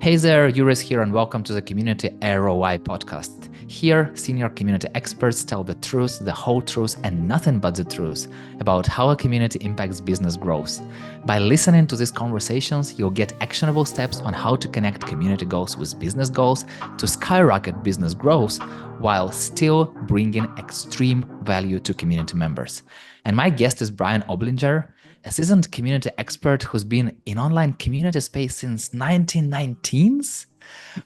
Hey there, Yuris here, and welcome to the Community ROI podcast. Here, senior community experts tell the truth, the whole truth, and nothing but the truth about how a community impacts business growth. By listening to these conversations, you'll get actionable steps on how to connect community goals with business goals to skyrocket business growth while still bringing extreme value to community members. And my guest is Brian Oblinger, a seasoned community expert who's been in online community space since 1919s.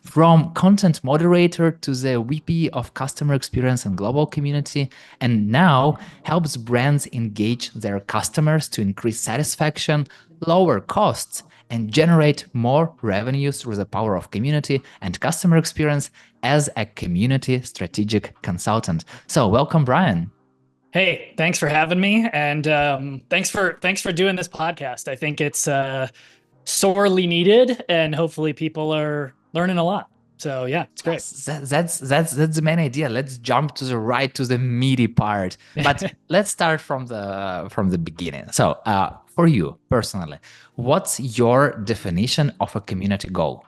From content moderator to the VP of customer experience and global community, and now helps brands engage their customers to increase satisfaction, lower costs, and generate more revenue through the power of community and customer experience as a community strategic consultant. So welcome, Brian. Hey, thanks for having me, and thanks for doing this podcast. I think it's sorely needed, and hopefully people are learning a lot. So yeah, it's great. That's the main idea. Let's jump to the meaty part. But let's start from the beginning. So, for you personally, what's your definition of a community goal?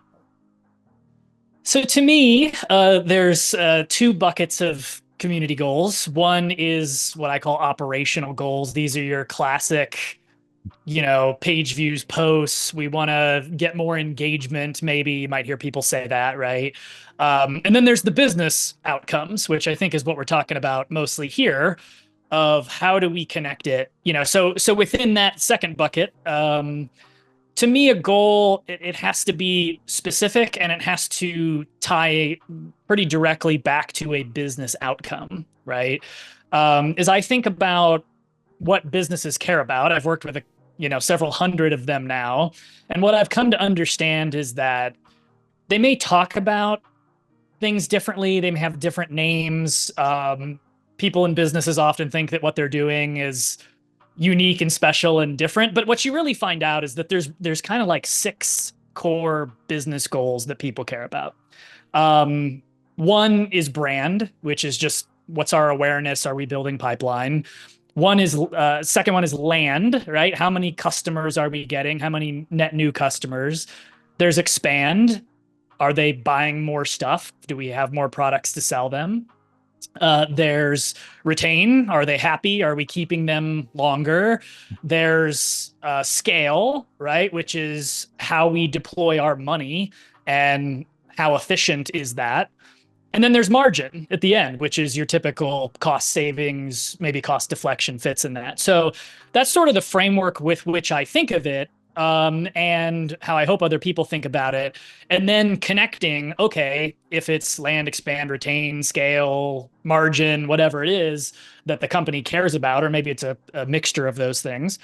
So to me, there's two buckets of community goals. One is what I call operational goals. These are your classic, page views, posts. We want to get more engagement. Maybe you might hear people say that, right? And then there's the business outcomes, which I think is what we're talking about mostly here, of how do we connect it. So within that second bucket, to me, a goal, it has to be specific and it has to tie pretty directly back to a business outcome, right? As I think about what businesses care about, I've worked with several hundred of them now, and what I've come to understand is that they may talk about things differently. They may have different names. People in businesses often think that what they're doing is unique and special and different. But what you really find out is that there's kind of like six core business goals that people care about. One is brand, which is just what's our awareness? Are we building pipeline? Second one is land, right? How many customers are we getting? How many net new customers? There's expand. Are they buying more stuff? Do we have more products to sell them? There's retain. Are they happy? Are we keeping them longer? There's scale, right? Which is how we deploy our money and how efficient is that. And then there's margin at the end, which is your typical cost savings, maybe cost deflection fits in that. So that's sort of the framework with which I think of it, and how I hope other people think about it. And then connecting, okay, if it's land, expand, retain, scale, margin, whatever it is that the company cares about, or maybe it's a mixture of those things,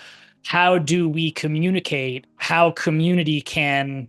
how do we communicate how community can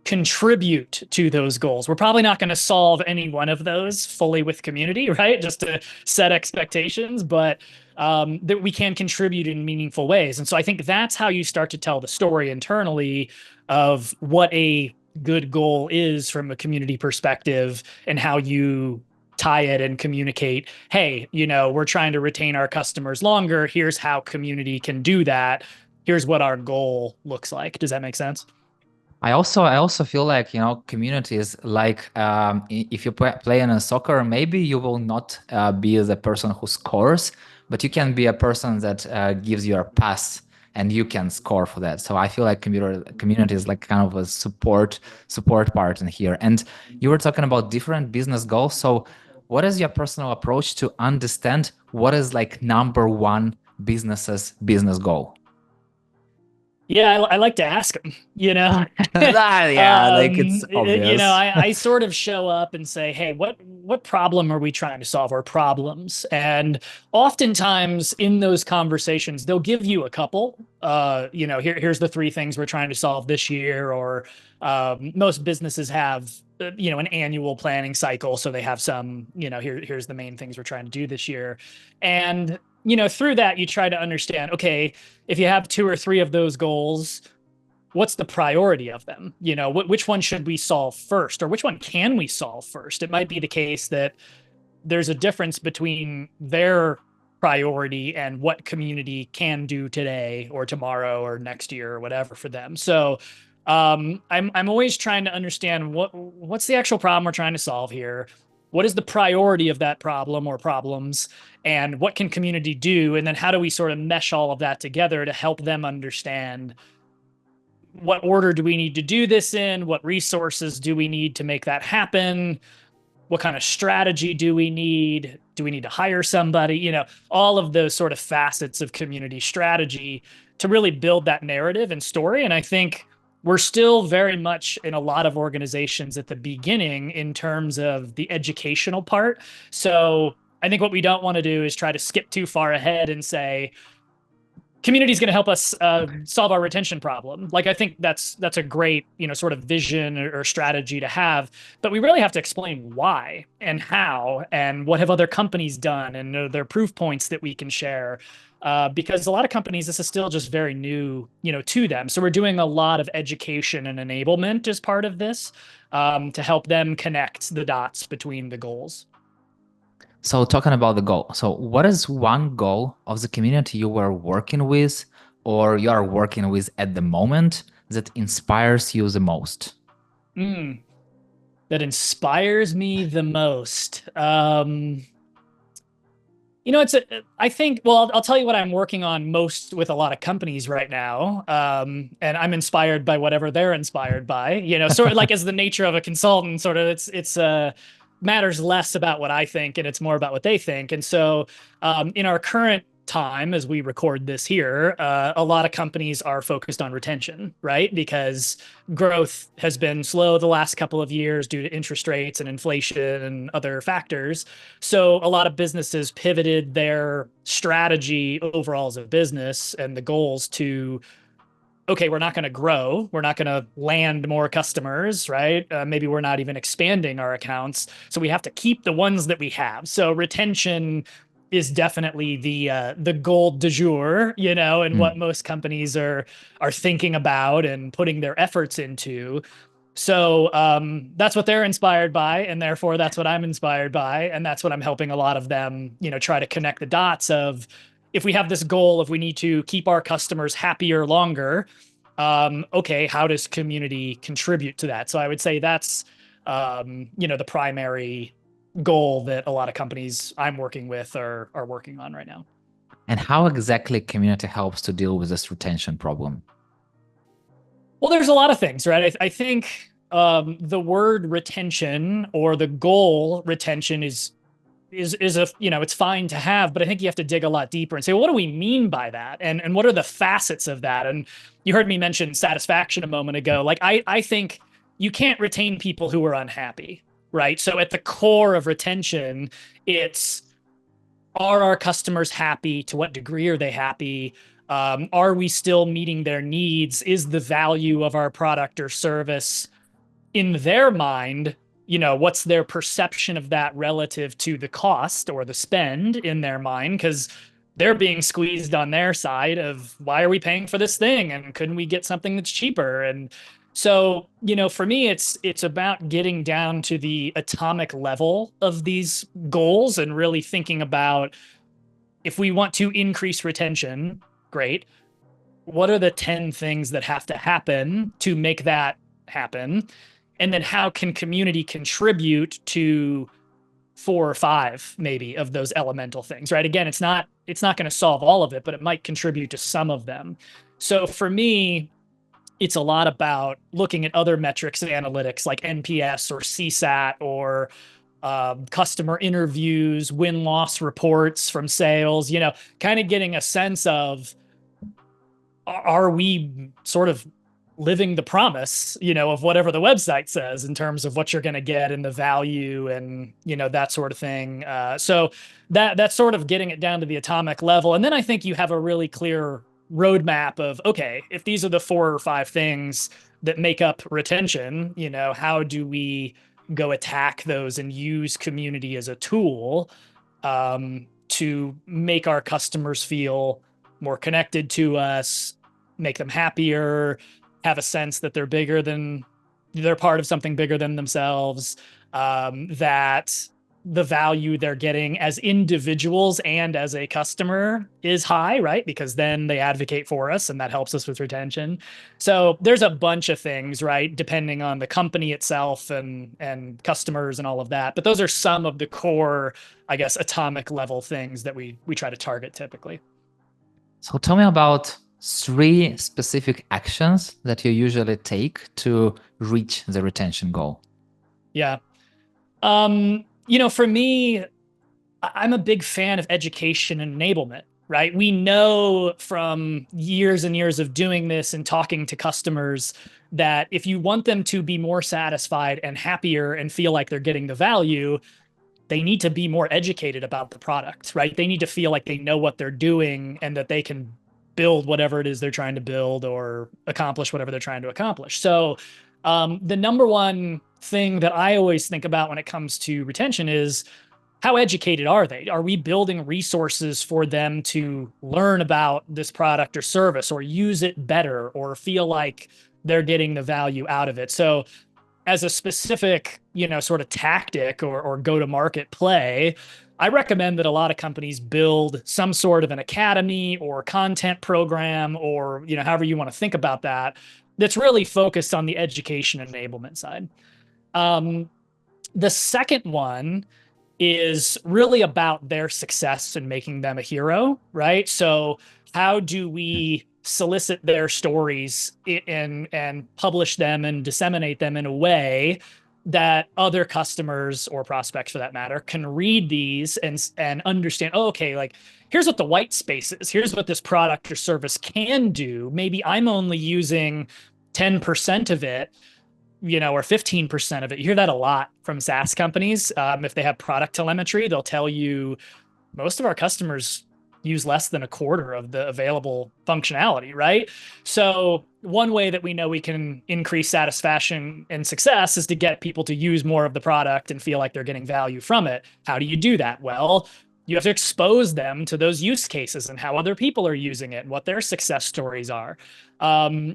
contribute to those goals? We're probably not going to solve any one of those fully with community, right? Just to set expectations, but that we can contribute in meaningful ways. And so I think that's how you start to tell the story internally of what a good goal is from a community perspective and how you tie it and communicate, hey, we're trying to retain our customers longer. Here's how community can do that. Here's what our goal looks like. Does that make sense? I also feel like community is like if you play in a soccer, maybe you will not be the person who scores, but you can be a person that gives you a pass and you can score for that. So I feel like community is like kind of a support part in here. And you were talking about different business goals. So what is your personal approach to understand what is like number one business's business goal? Yeah, I like to ask them, Yeah, like it's obvious. I sort of show up and say, hey, what problem are we trying to solve, or problems? And oftentimes in those conversations, they'll give you a couple, here's the three things we're trying to solve this year, or most businesses have, an annual planning cycle. So they have some, here's the main things we're trying to do this year. And through that, you try to understand, okay, if you have two or three of those goals, what's the priority of them? Which one should we solve first, or which one can we solve first? It might be the case that there's a difference between their priority and what community can do today or tomorrow or next year or whatever for them. So I'm always trying to understand what's the actual problem we're trying to solve here. What is the priority of that problem or problems, and what can community do? And then how do we sort of mesh all of that together to help them understand what order do we need to do this in? What resources do we need to make that happen? What kind of strategy do we need? Do we need to hire somebody? All of those sort of facets of community strategy to really build that narrative and story. And I think we're still very much in a lot of organizations at the beginning in terms of the educational part. So I think what we don't want to do is try to skip too far ahead and say, community is going to help us solve our retention problem. Like, I think that's a great, sort of vision or strategy to have, but we really have to explain why and how and what have other companies done, and are there proof points that we can share, because a lot of companies, this is still just very new, to them. So we're doing a lot of education and enablement as part of this, to help them connect the dots between the goals. So talking about the goal. So what is one goal of the community you were working with or you are working with at the moment that inspires you the most? That inspires me the most. I think, well, I'll tell you what I'm working on most with a lot of companies right now. And I'm inspired by whatever they're inspired by, sort of like as the nature of a consultant, sort of it's matters less about what I think and it's more about what they think. And so, in our current time, as we record this here, a lot of companies are focused on retention, right? Because growth has been slow the last couple of years due to interest rates and inflation and other factors. So a lot of businesses pivoted their strategy overall as a business and the goals to, okay, we're not going to grow. We're not going to land more customers, right? Maybe we're not even expanding our accounts. So we have to keep the ones that we have. So retention is definitely the goal du jour, and what most companies are thinking about and putting their efforts into. So that's what they're inspired by, and therefore that's what I'm inspired by, and that's what I'm helping a lot of them, try to connect the dots of, if we have this goal, if we need to keep our customers happier longer, okay, how does community contribute to that? So I would say that's, the primary goal that a lot of companies I'm working with are working on right now. And how exactly community helps to deal with this retention problem? Well, there's a lot of things, right? I think the word retention or the goal retention is a, it's fine to have, but I think you have to dig a lot deeper and say, well, what do we mean by that? And what are the facets of that? And you heard me mention satisfaction a moment ago. Like, I think you can't retain people who are unhappy, right? So at the core of retention, it's, are our customers happy? To what degree are they happy? Are we still meeting their needs? Is the value of our product or service in their mind, what's their perception of that relative to the cost or the spend in their mind? Because they're being squeezed on their side of, why are we paying for this thing? And couldn't we get something that's cheaper? And so, for me, it's about getting down to the atomic level of these goals and really thinking about, if we want to increase retention, great. What are the 10 things that have to happen to make that happen? And then how can community contribute to 4 or 5 maybe of those elemental things, right? Again, it's not going to solve all of it, but it might contribute to some of them. So for me, it's a lot about looking at other metrics and analytics like NPS or CSAT or customer interviews, win-loss reports from sales, kind of getting a sense of, are we sort of living the promise, of whatever the website says in terms of what you're going to get and the value and, that sort of thing. So that's sort of getting it down to the atomic level. And then I think you have a really clear roadmap of, okay, if these are the 4 or 5 things that make up retention, how do we go attack those and use community as a tool to make our customers feel more connected to us, make them happier, have a sense that they're part of something bigger than themselves, that the value they're getting as individuals and as a customer is high, right? Because then they advocate for us and that helps us with retention. So there's a bunch of things, right? Depending on the company itself and customers and all of that. But those are some of the core, I guess, atomic level things that we try to target typically. So tell me about 3 specific actions that you usually take to reach the retention goal. Yeah. For me, I'm a big fan of education and enablement, right? We know from years and years of doing this and talking to customers that if you want them to be more satisfied and happier and feel like they're getting the value, they need to be more educated about the product, right? They need to feel like they know what they're doing and that they can build whatever it is they're trying to build or accomplish whatever they're trying to accomplish. So the number one thing that I always think about when it comes to retention is how educated are they? Are we building resources for them to learn about this product or service or use it better or feel like they're getting the value out of it? So as a specific, sort of tactic or go-to-market play, I recommend that a lot of companies build some sort of an academy or content program or, however you want to think about that, that's really focused on the education enablement side. The second one is really about their success and making them a hero, right? So how do we solicit their stories and publish them and disseminate them in a way that other customers or prospects for that matter can read these and understand, oh, okay, like here's what the white space is. Here's what this product or service can do. Maybe I'm only using 10% of it, or 15% of it. You hear that a lot from SaaS companies. If they have product telemetry, they'll tell you most of our customers use less than a quarter of the available functionality, right? So one way that we know we can increase satisfaction and success is to get people to use more of the product and feel like they're getting value from it. How do you do that? Well, you have to expose them to those use cases and how other people are using it and what their success stories are.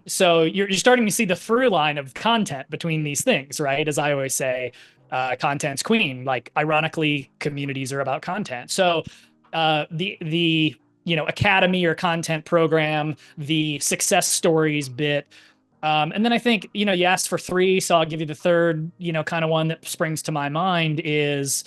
So you're starting to see the through line of content between these things, right? As I always say, content's queen. Like ironically, communities are about content. So the academy or content program, the success stories bit. And then I think, you asked for 3, so I'll give you the third, kind of one that springs to my mind is,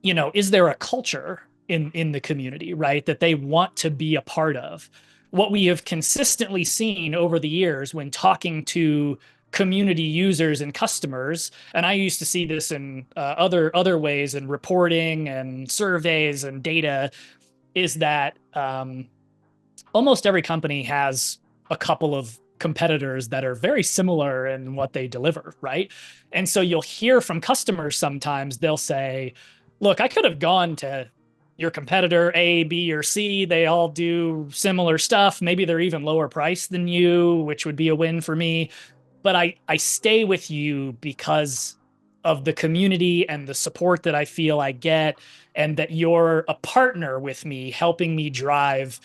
is there a culture in the community, right, that they want to be a part of? What we have consistently seen over the years when talking to community users and customers, and I used to see this in other ways in reporting and surveys and data, is that almost every company has a couple of competitors that are very similar in what they deliver, right? And so you'll hear from customers sometimes, they'll say, look, I could have gone to your competitor A, B, or C. They all do similar stuff. Maybe they're even lower priced than you, which would be a win for me. But I stay with you because of the community and the support that I feel I get, and that you're a partner with me, helping me drive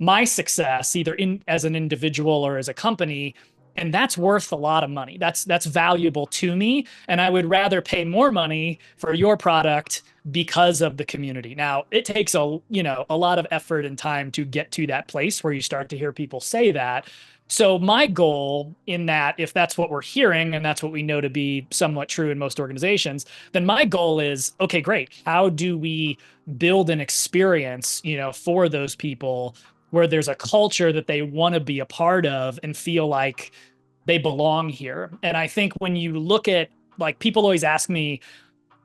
my success, either as an individual or as a company. And that's worth a lot of money. That's valuable to me. And I would rather pay more money for your product because of the community. Now, it takes a lot of effort and time to get to that place where you start to hear people say that. So my goal in that, if that's what we're hearing, and that's what we know to be somewhat true in most organizations, then my goal is, okay, great. How do we build an experience, for those people where there's a culture that they want to be a part of and feel like they belong here? And I think when you look at, like, people always ask me,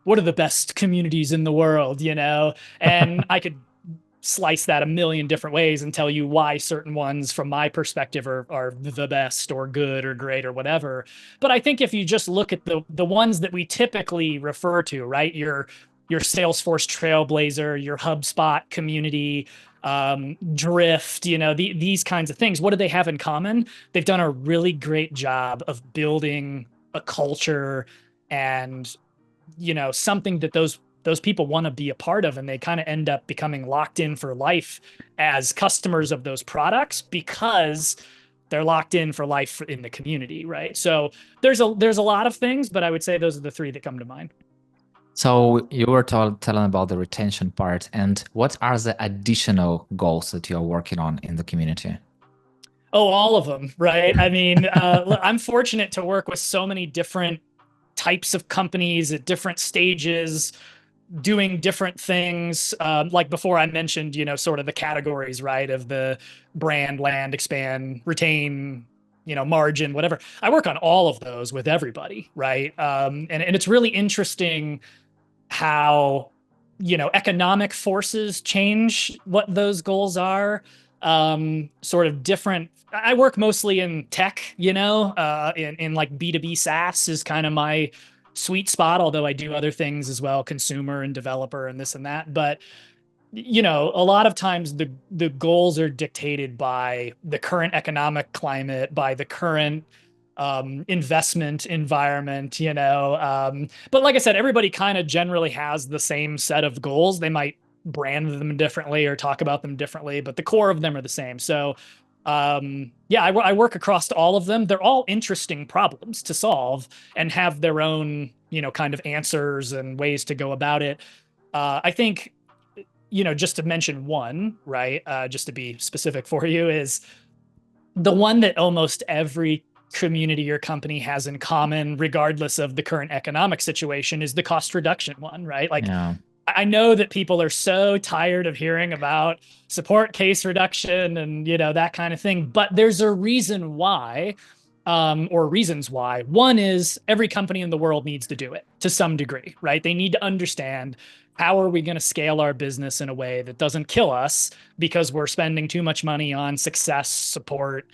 what are the best communities in the world, and I could slice that a million different ways and tell you why certain ones from my perspective are the best or good or great or whatever. But I think if you just look at the ones that we typically refer to, right, your Salesforce Trailblazer, your HubSpot community, Drift, these kinds of things, what do they have in common? They've done a really great job of building a culture and, something that those people want to be a part of, and they kind of end up becoming locked in for life as customers of those products because they're locked in for life in the community, right? So there's a lot of things, but I would say those are the 3 that come to mind. So you were telling about the retention part, and what are the additional goals that you're working on in the community? Oh, all of them, right? I mean, I'm fortunate to work with so many different types of companies at different stages, doing different things. Like before, I mentioned, sort of the categories, right, of the brand, land, expand, retain, margin, whatever. I work on all of those with everybody, right? And it's really interesting how economic forces change what those goals are. Sort of different. I work mostly in tech, in like B2B SaaS is kind of my sweet spot, although I do other things as well, consumer and developer and this and that. But a lot of times the goals are dictated by the current economic climate, by the current investment environment, but like I said, everybody kind of generally has the same set of goals. They might brand them differently or talk about them differently, but the core of them are the same. So, yeah, I work across all of them. They're all interesting problems to solve and have their own, kind of answers and ways to go about it. I think, just to mention one, right? Just to be specific for you, is the one that almost every community or company has in common, regardless of the current economic situation, is the cost reduction one, right? Like, Yeah. I know that people are so tired of hearing about support case reduction and that kind of thing, but there's a reason why, or reasons why. One is every company in the world needs to do it to some degree, right? They need to understand, how are we going to scale our business in a way that doesn't kill us because we're spending too much money on success support,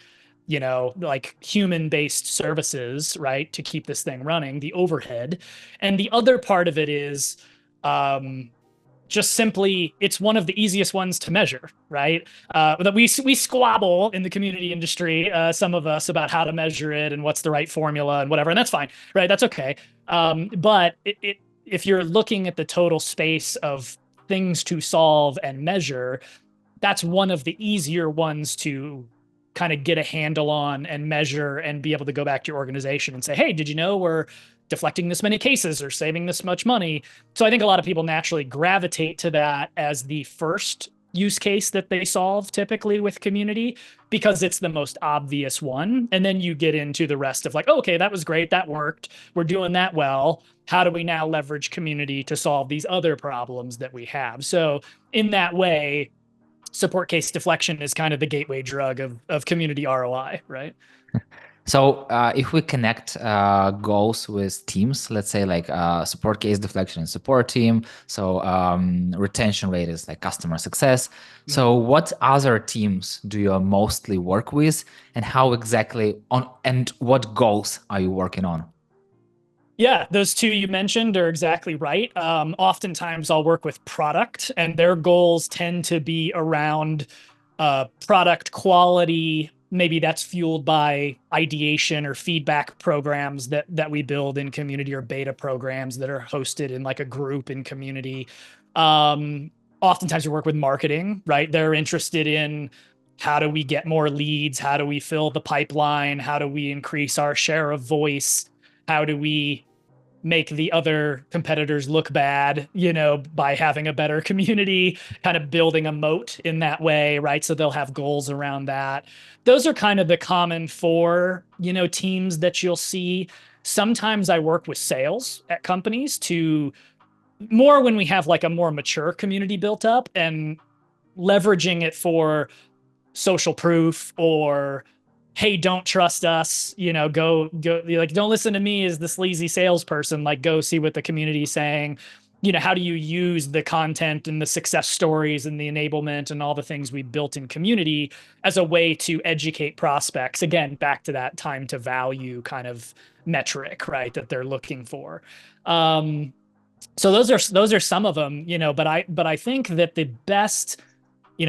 like human-based services, right, to keep this thing running, the overhead. And the other part of it is, just simply, it's one of the easiest ones to measure, right? That we squabble in the community industry, some of us, about how to measure it and what's the right formula and whatever, and that's fine, right? That's okay. But if you're looking at the total space of things to solve and measure, that's one of the easier ones to kind of get a handle on and measure and be able to go back to your organization and say, hey, did you know we're deflecting this many cases or saving this much money? So I think a lot of people naturally gravitate to that as the first use case that they solve typically with community, because it's the most obvious one. And then you get into the rest of like, oh, okay, that was great. That worked. We're doing that well. How do we now leverage community to solve these other problems that we have? So in that way, support case deflection is kind of the gateway drug of community ROI, right? So if we connect goals with teams, let's say like support case deflection and support team, so retention rate is like customer success. So what other teams do you mostly work with, and how exactly on, and what goals are you working on? Yeah, those two you mentioned are exactly right. Oftentimes I'll work with product, and their goals tend to be around product quality. Maybe that's fueled by ideation or feedback programs that we build in community, or beta programs that are hosted in like a group in community. Oftentimes we work with marketing, right? They're interested in, how do we get more leads? How do we fill the pipeline? How do we increase our share of voice? How do we make the other competitors look bad, by having a better community, kind of building a moat in that way, right? So they'll have goals around that. Those are kind of the common four, teams that you'll see. Sometimes I work with sales at companies to more when we have like a more mature community built up, and leveraging it for social proof, or hey, don't trust us, go, like, don't listen to me as the sleazy salesperson, like, go see what the community is saying. How do you use the content and the success stories and the enablement and all the things we built in community as a way to educate prospects? Again, back to that time to value kind of metric, right, that they're looking for. So those are some of them, but I think that the best,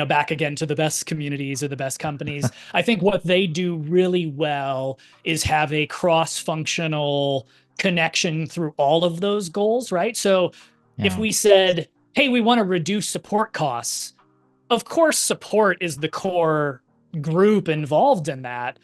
back again to the best communities or the best companies, I think what they do really well is have a cross-functional connection through all of those goals, right? So if we said, hey, we want to reduce support costs, of course, support is the core group involved in that.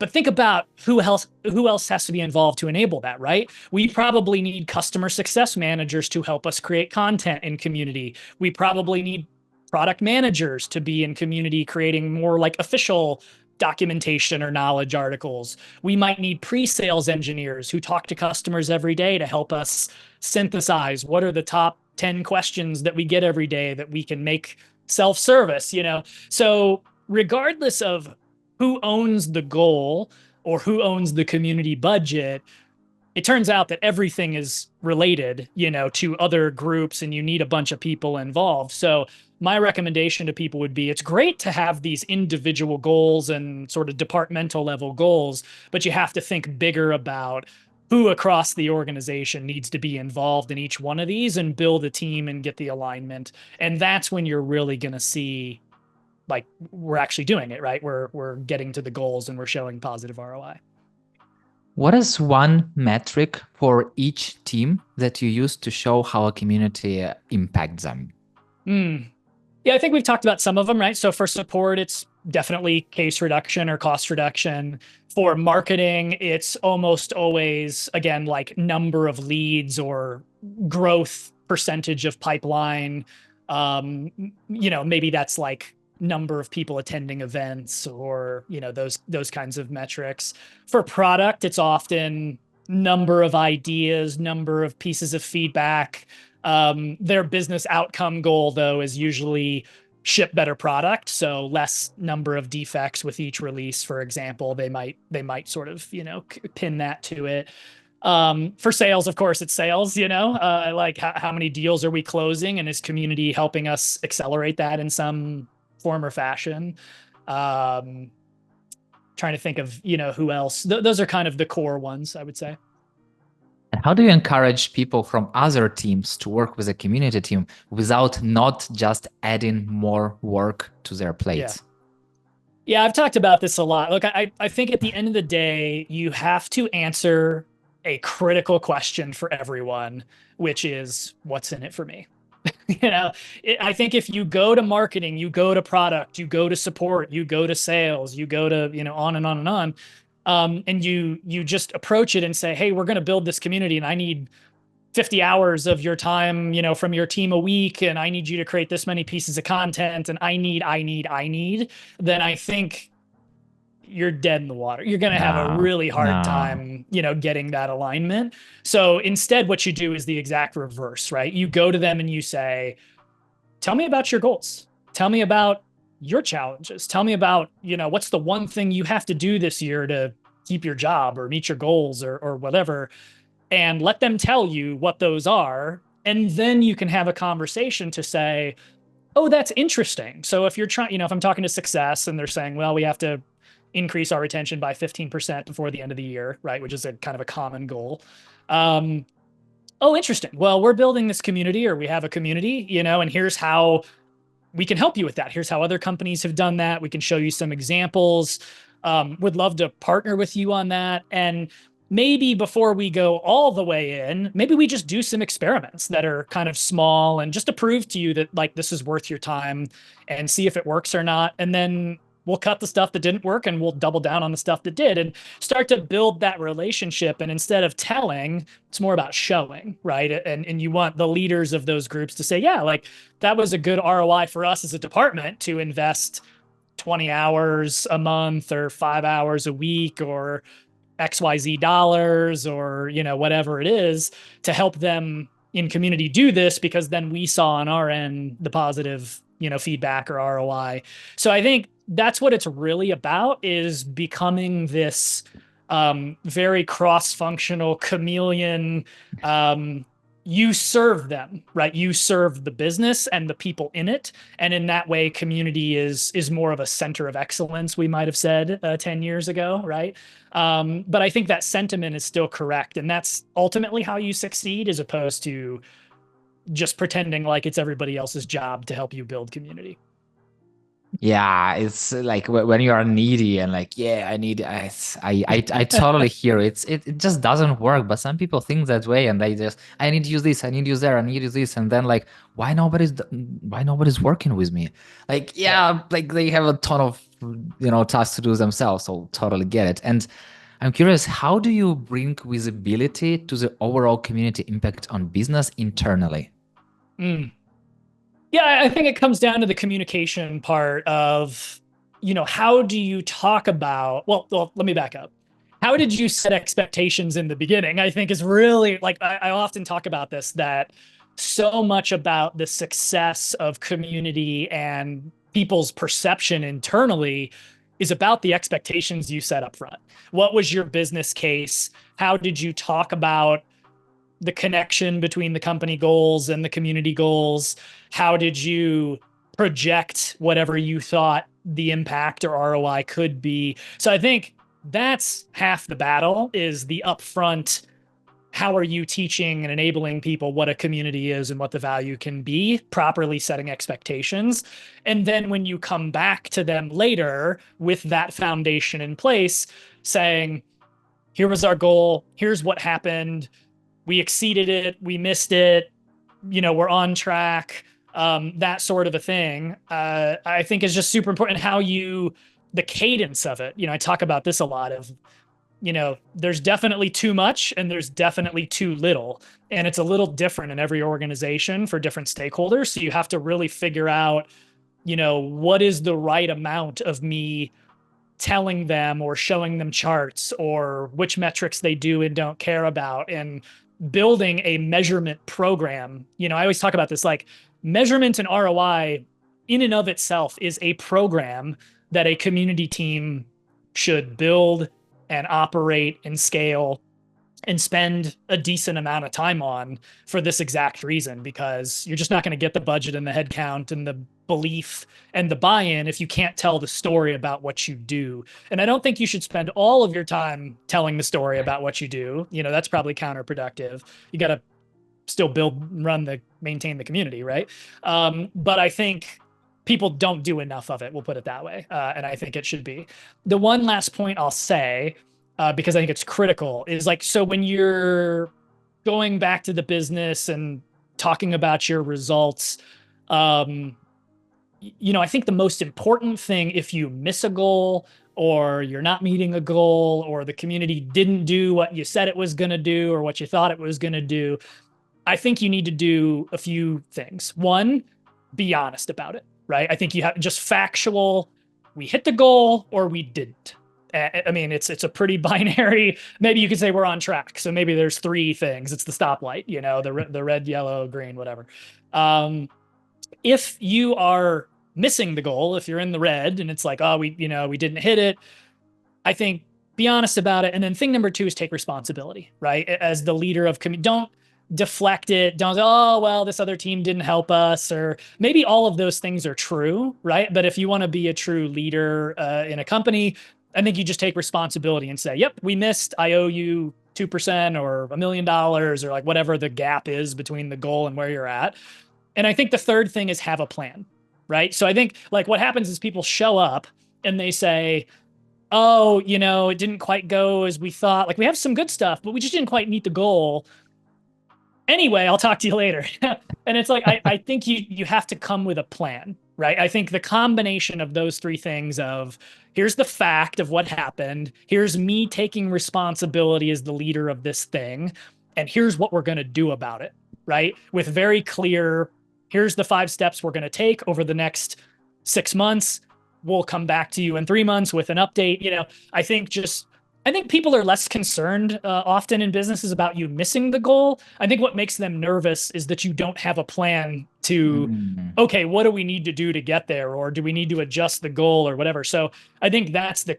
But think about who else has to be involved to enable that, right? We probably need customer success managers to help us create content in community. We probably need product managers to be in community creating more like official documentation or knowledge articles. We might need pre-sales engineers who talk to customers every day to help us synthesize what are the top 10 questions that we get every day that we can make self-service, you know? So regardless of who owns the goal or who owns the community budget, it turns out that everything is related, you know, to other groups, and you need a bunch of people involved. So my recommendation to people would be, it's great to have these individual goals and sort of departmental level goals, but you have to think bigger about who across the organization needs to be involved in each one of these and build a team and get the alignment. And that's when you're really going to see, like, we're actually doing it, right? We're getting to the goals and we're showing positive ROI. What is one metric for each team that you use to show how a community impacts them? Yeah, I think we've talked about some of them, right? So for support, it's definitely case reduction or cost reduction. For marketing, it's almost always, again, like number of leads or growth percentage of pipeline. You know, maybe that's like number of people attending events, or, you know, those kinds of metrics. For product, it's often number of ideas, number of pieces of feedback. Their business outcome goal, though, is usually ship better product, so less number of defects with each release, for example. They might sort of, you know, pin that to it. For sales, of course, it's sales, you know, like how many deals are we closing, and is community helping us accelerate that in some form or fashion? Trying to think of, you know, who else. Those are kind of the core ones, I would say. And how do you encourage people from other teams to work with a community team without not just adding more work to their plates? Yeah, I've talked about this a lot. Look, I think at the end of the day, you have to answer a critical question for everyone, which is, what's in it for me? You know, I think if you go to marketing, you go to product, you go to support, you go to sales, you go to, you know, on and on and on. And you just approach it and say, hey, we're going to build this community, and I need 50 hours of your time, you know, from your team a week, and I need you to create this many pieces of content, and I need, then I think you're dead in the water. You're going to have a really hard time, you know, getting that alignment. So instead, what you do is the exact reverse, right? You go to them and you say, tell me about your goals. Tell me about your challenges. Tell me about, you know, what's the one thing you have to do this year to keep your job or meet your goals or whatever, and let them tell you what those are. And then you can have a conversation to say, oh, that's interesting. So if you're trying, you know, if I'm talking to success and they're saying, well, we have to increase our retention by 15% before the end of the year, right? Which is a kind of a common goal. Oh, interesting. Well, we're building this community, or we have a community, you know, and here's how we can help you with that. Here's how other companies have done that. We can show you some examples. Would love to partner with you on that. And maybe before we go all the way in, maybe we just do some experiments that are kind of small, and just to prove to you that, like, this is worth your time, and see if it works or not. And then we'll cut the stuff that didn't work, and we'll double down on the stuff that did, and start to build that relationship. And instead of telling, it's more about showing, right? And you want the leaders of those groups to say, yeah, like, that was a good ROI for us as a department to invest 20 hours a month or 5 hours a week or XYZ dollars, or, you know, whatever it is, to help them in community do this, because then we saw on our end the positive, you know, feedback or ROI. So I think that's what it's really about, is becoming this very cross-functional chameleon. You serve them, right? You serve the business and the people in it. And in that way, community is more of a center of excellence, we might have said 10 years ago, right? But I think that sentiment is still correct. And that's ultimately how you succeed, as opposed to just pretending like it's everybody else's job to help you build community. Yeah, it's like when you are needy and like, yeah, I need, I totally hear it. It just doesn't work. But some people think that way, and they just, I need to use this, I need to use there, I need to use this, and then like, why nobody's working with me? Like, yeah, like they have a ton of tasks to do themselves. So totally get it. And I'm curious, how do you bring visibility to the overall community impact on business internally? Mm. Yeah, I think it comes down to the communication part of, how do you talk about, well, let me back up. How did you set expectations in the beginning? I think is really like, I often talk about this, that so much about the success of community and people's perception internally is about the expectations you set up front. What was your business case? How did you talk about the connection between the company goals and the community goals? How did you project whatever you thought the impact or ROI could be? So I think that's half the battle, is the upfront. How are you teaching and enabling people what a community is and what the value can be, properly setting expectations? And then when you come back to them later with that foundation in place, saying, here was our goal, here's what happened, we exceeded it, we missed it, we're on track, that sort of a thing, I think is just super important. The cadence of it, I talk about this a lot of, there's definitely too much and there's definitely too little. And it's a little different in every organization for different stakeholders. So you have to really figure out, what is the right amount of me telling them or showing them charts or which metrics they do and don't care about, and building a measurement program. I always talk about this, like, measurement and ROI in and of itself is a program that a community team should build and operate and scale and spend a decent amount of time on, for this exact reason, because you're just not going to get the budget and the headcount and the belief and the buy-in if you can't tell the story about what you do. And I don't think you should spend all of your time telling the story about what you do. That's probably counterproductive. You got to still maintain the community, right? But I think people don't do enough of it, we'll put it that way. And I think it should be. The one last point I'll say, because I think it's critical, is like, so when you're going back to the business and talking about your results, I think the most important thing, if you miss a goal or you're not meeting a goal or the community didn't do what you said it was going to do or what you thought it was going to do, I think you need to do a few things. One, be honest about it, right? I think you have just factual, we hit the goal or we didn't. I mean, it's a pretty binary. Maybe you could say we're on track. So maybe there's three things. It's the stoplight, the red, yellow, green, whatever. If you are missing the goal, if you're in the red and it's like, oh, we didn't hit it, I think be honest about it. And then thing number two is take responsibility, right? As the leader of don't deflect it. Don't say, oh, well, this other team didn't help us, or maybe all of those things are true, right? But if you want to be a true leader in a company, I think you just take responsibility and say, yep, we missed. I owe you 2% or $1 million or like whatever the gap is between the goal and where you're at. And I think the third thing is have a plan, right? So I think like what happens is people show up and they say, oh, it didn't quite go as we thought. Like, we have some good stuff, but we just didn't quite meet the goal. Anyway, I'll talk to you later. And it's like, I think you have to come with a plan, right? I think the combination of those three things of, here's the fact of what happened, here's me taking responsibility as the leader of this thing, and here's what we're going to do about it, right? With very clear, here's the 5 steps we're going to take over the next 6 months. We'll come back to you in 3 months with an update. I think people are less concerned often in businesses about you missing the goal. I think what makes them nervous is that you don't have a plan to, okay, what do we need to do to get there? Or do we need to adjust the goal or whatever? So I think that's the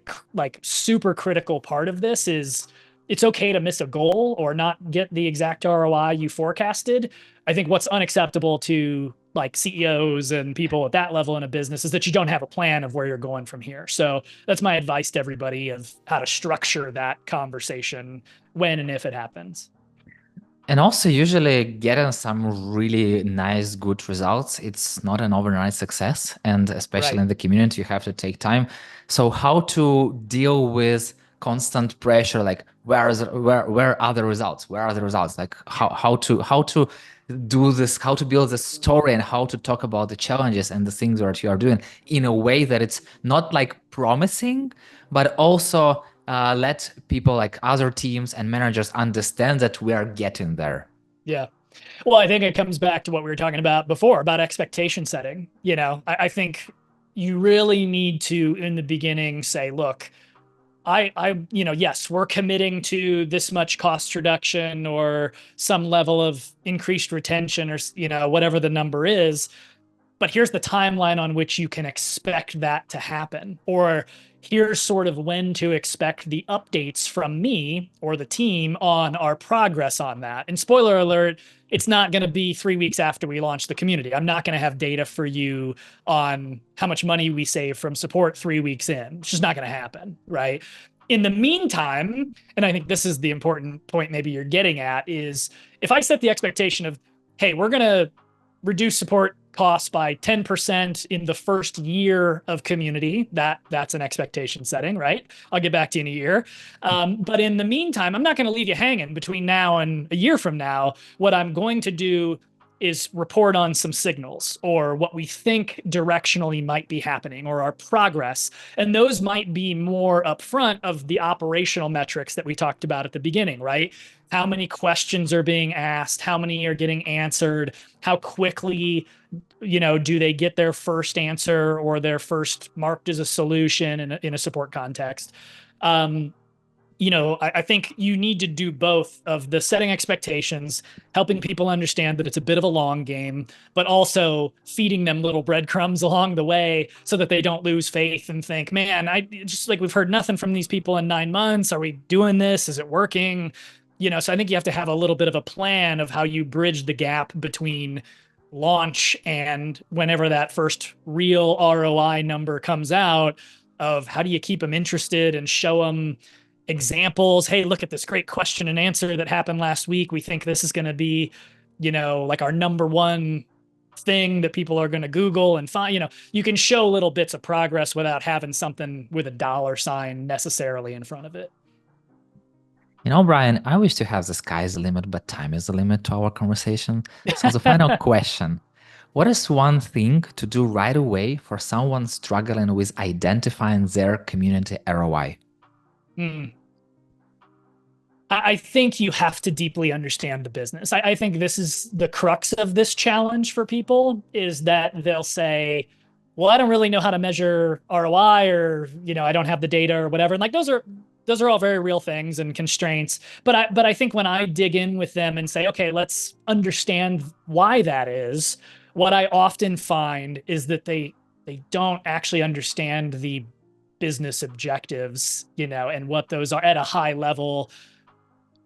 super critical part of this is, it's okay to miss a goal or not get the exact ROI you forecasted. I think what's unacceptable to like CEOs and people at that level in a business is that you don't have a plan of where you're going from here. So that's my advice to everybody of how to structure that conversation when and if it happens. And also usually getting some really nice, good results, it's not an overnight success. And especially in the community, you have to take time. So how to deal with constant pressure, like where are the results? Where are the results? Like how to do this, how to build this story, and how to talk about the challenges and the things that you are doing in a way that it's not like promising, but also let people like other teams and managers understand that we are getting there. Yeah. Well, I think it comes back to what we were talking about before about expectation setting. I think you really need to, in the beginning, say, look, yes, we're committing to this much cost reduction or some level of increased retention or, whatever the number is. But here's the timeline on which you can expect that to happen. Or here's sort of when to expect the updates from me or the team on our progress on that. And spoiler alert, it's not going to be 3 weeks after we launch the community. I'm not going to have data for you on how much money we save from support 3 weeks in. It's just not going to happen, right? In the meantime, and I think this is the important point maybe you're getting at, is if I set the expectation of, hey, we're going to reduce support costs by 10% in the first year of community, that's an expectation setting, right? I'll get back to you in a year. But in the meantime, I'm not going to leave you hanging between now and a year from now. What I'm going to do is report on some signals or what we think directionally might be happening or our progress. And those might be more upfront of the operational metrics that we talked about at the beginning, right? How many questions are being asked? How many are getting answered? How quickly, do they get their first answer or their first marked as a solution in a support context? I think you need to do both of the setting expectations, helping people understand that it's a bit of a long game, but also feeding them little breadcrumbs along the way so that they don't lose faith and think, man, we've heard nothing from these people in 9 months. Are we doing this? Is it working? So I think you have to have a little bit of a plan of how you bridge the gap between launch and whenever that first real ROI number comes out, of how do you keep them interested and show them examples. Hey, look at this great question and answer that happened last week. We think this is going to be, like our number one thing that people are going to Google and find. You can show little bits of progress without having something with a dollar sign necessarily in front of it. Brian, I wish to have the sky's the limit, but time is the limit to our conversation. So the final question, what is one thing to do right away for someone struggling with identifying their community ROI? I think you have to deeply understand the business. I think this is the crux of this challenge for people, is that they'll say, well, I don't really know how to measure ROI, or, I don't have the data or whatever. And like, those are all very real things and constraints. But I think when I dig in with them and say, okay, let's understand why that is, what I often find is that they don't actually understand the business objectives, and what those are at a high level.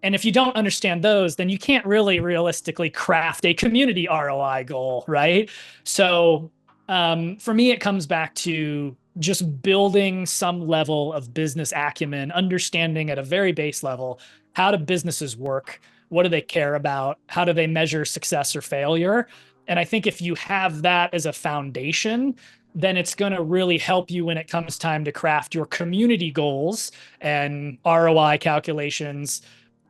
And if you don't understand those, then you can't really realistically craft a community ROI goal, right? So for me, it comes back to just building some level of business acumen, understanding at a very base level, how do businesses work? What do they care about? How do they measure success or failure? And I think if you have that as a foundation, then it's going to really help you when it comes time to craft your community goals and ROI calculations.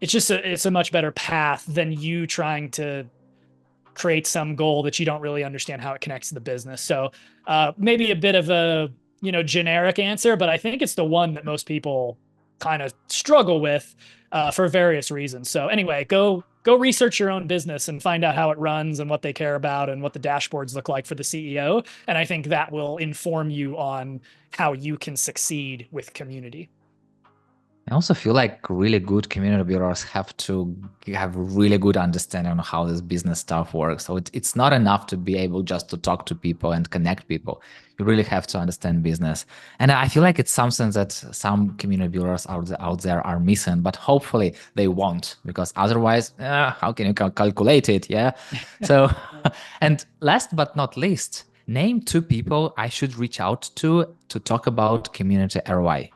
It's a much better path than you trying to create some goal that you don't really understand how it connects to the business. So maybe a bit of a generic answer, but I think it's the one that most people kind of struggle with for various reasons. So anyway, go research your own business and find out how it runs and what they care about and what the dashboards look like for the CEO. And I think that will inform you on how you can succeed with community. I also feel like really good community builders have to have really good understanding on how this business stuff works. So it's not enough to be able just to talk to people and connect people. You really have to understand business. And I feel like it's something that some community builders out there are missing, but hopefully they won't, because otherwise, how can you calculate it? Yeah. So, and last but not least, name 2 people I should reach out to talk about community ROI.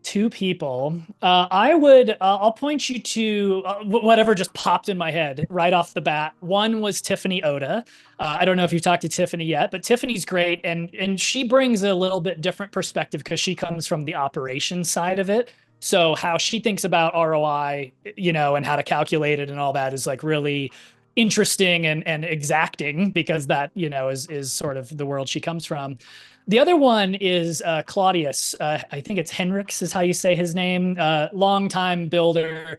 Two people. I'll point you to whatever just popped in my head right off the bat. One was Tiffany Oda. I don't know if you've talked to Tiffany yet, but Tiffany's great. And she brings a little bit different perspective because she comes from the operations side of it. So how she thinks about ROI, and how to calculate it and all that is like really interesting and exacting because that, is sort of the world she comes from. The other one is Claudius. I think it's Henriks is how you say his name. Longtime builder,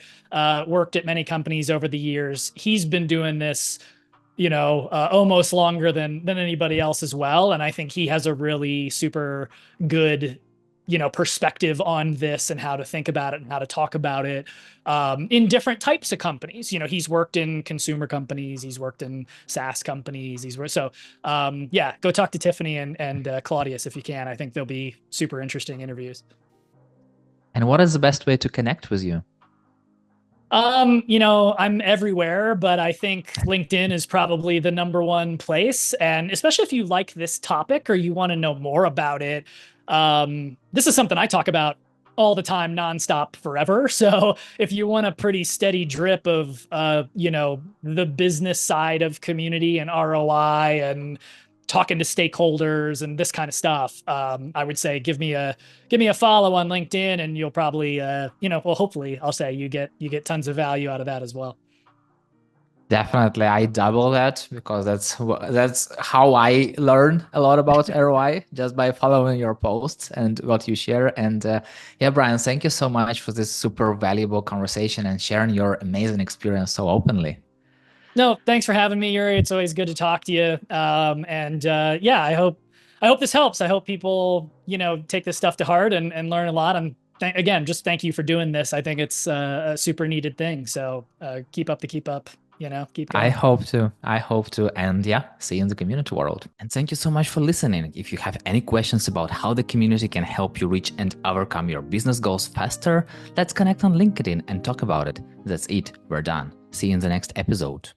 worked at many companies over the years. He's been doing this, almost longer than anybody else as well. And I think he has a really super good, perspective on this and how to think about it and how to talk about it in different types of companies. He's worked in consumer companies, he's worked in SaaS companies, yeah, go talk to Tiffany and Claudius if you can. I think they'll be super interesting interviews. And what is the best way to connect with you? I'm everywhere, but I think LinkedIn is probably the number one place. And especially if you like this topic or you want to know more about it, this is something I talk about all the time, nonstop, forever. So if you want a pretty steady drip of, the business side of community and ROI and talking to stakeholders and this kind of stuff, I would say give me a follow on LinkedIn, and you'll probably, hopefully, I'll say you get tons of value out of that as well. Definitely, I double that because that's how I learn a lot about ROI, just by following your posts and what you share. And yeah, Brian, thank you so much for this super valuable conversation and sharing your amazing experience so openly. No, thanks for having me, Yurii. It's always good to talk to you. Yeah, I hope this helps. I hope people, take this stuff to heart and learn a lot. And again, just thank you for doing this. I think it's a super needed thing. So keep up. Keep going. I hope to. And yeah, see you in the community world. And thank you so much for listening. If you have any questions about how the community can help you reach and overcome your business goals faster, let's connect on LinkedIn and talk about it. That's it. We're done. See you in the next episode.